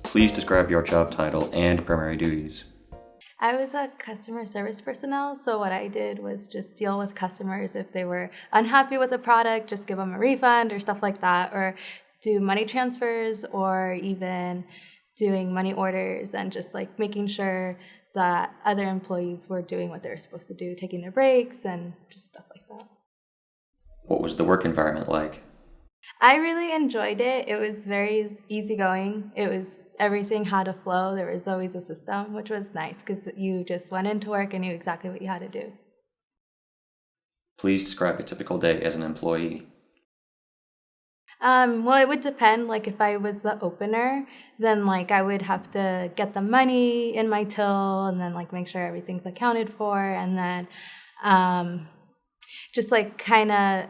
Please describe your job title and primary duties. I was a customer service personnel, so what I did was just deal with customers if they were unhappy with a product, just give them a refund or stuff like that, or do money transfers or even doing money orders and just like making sure that other employees were doing what they were supposed to do, taking their breaks and just stuff like that. What was the work environment like? I really enjoyed it. It was very easygoing. Everything had a flow. There was always a system, which was nice because you just went into work and knew exactly what you had to do. Please describe a typical day as an employee. Well, it would depend. Like if I was the opener, then like I would have to get the money in my till and then like make sure everything's accounted for, and then just like kind of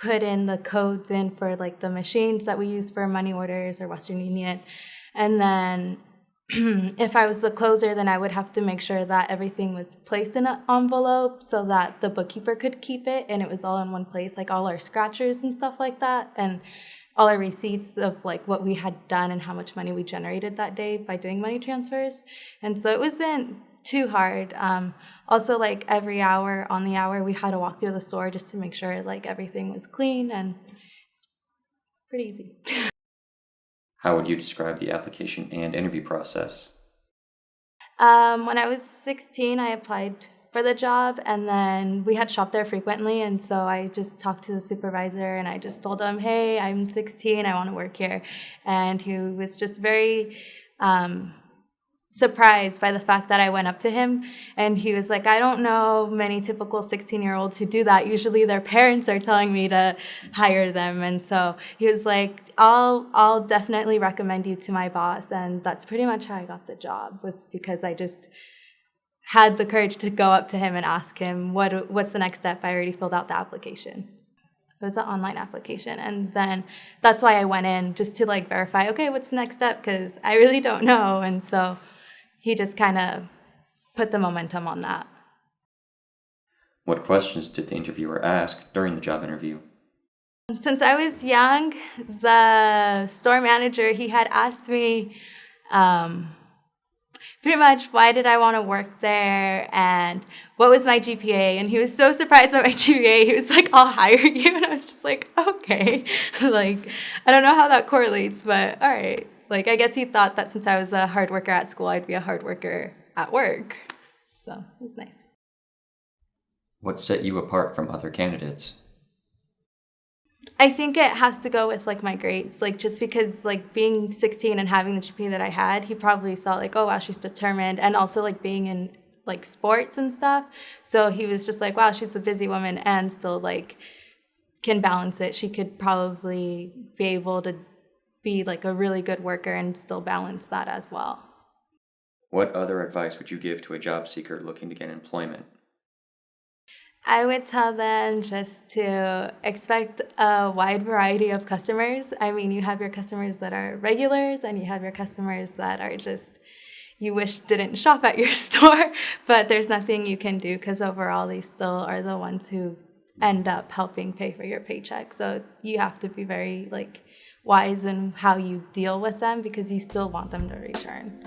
put in the codes in for like the machines that we use for money orders or Western Union. And then if I was the closer, then I would have to make sure that everything was placed in an envelope so that the bookkeeper could keep it and it was all in one place, like all our scratchers and stuff like that, and all our receipts of like what we had done and how much money we generated that day by doing money transfers. And so it wasn't too hard. Also, like every hour on the hour, we had to walk through the store just to make sure like everything was clean, and it's pretty easy. How would you describe the application and interview process? When I was 16, I applied for the job, and then we had shopped there frequently, and so I just talked to the supervisor, and I just told him, hey, I'm 16, I want to work here. And he was just very surprised by the fact that I went up to him, and he was like, I don't know many typical 16-year-olds who do that. Usually their parents are telling me to hire them. And so he was like, I'll definitely recommend you to my boss. And that's pretty much how I got the job, was because I just had the courage to go up to him and ask him, what's the next step? I already filled out the application. It was an online application. And then that's why I went in, just to like verify, okay, what's the next step? Because I really don't know. And so he just kind of put the momentum on that. What questions did the interviewer ask during the job interview? Since I was young, the store manager, he had asked me pretty much why did I want to work there and what was my GPA. And he was so surprised by my GPA. He was like, I'll hire you. And I was just like, okay. Like, I don't know how that correlates, but all right. Like, I guess he thought that since I was a hard worker at school, I'd be a hard worker at work. So it was nice. What set you apart from other candidates? I think it has to go with, like, my grades. Like, just because, like, being 16 and having the GPA that I had, he probably saw, like, oh, wow, she's determined. And also, like, being in, like, sports and stuff. So he was just like, wow, she's a busy woman and still, like, can balance it. She could probably be able to be like a really good worker and still balance that as well. What other advice would you give to a job seeker looking to get employment? I would tell them just to expect a wide variety of customers. I mean, you have your customers that are regulars and you have your customers that are just, you wish didn't shop at your store, but there's nothing you can do because overall they still are the ones who end up helping pay for your paycheck. So you have to be very like wise in how you deal with them because you still want them to return.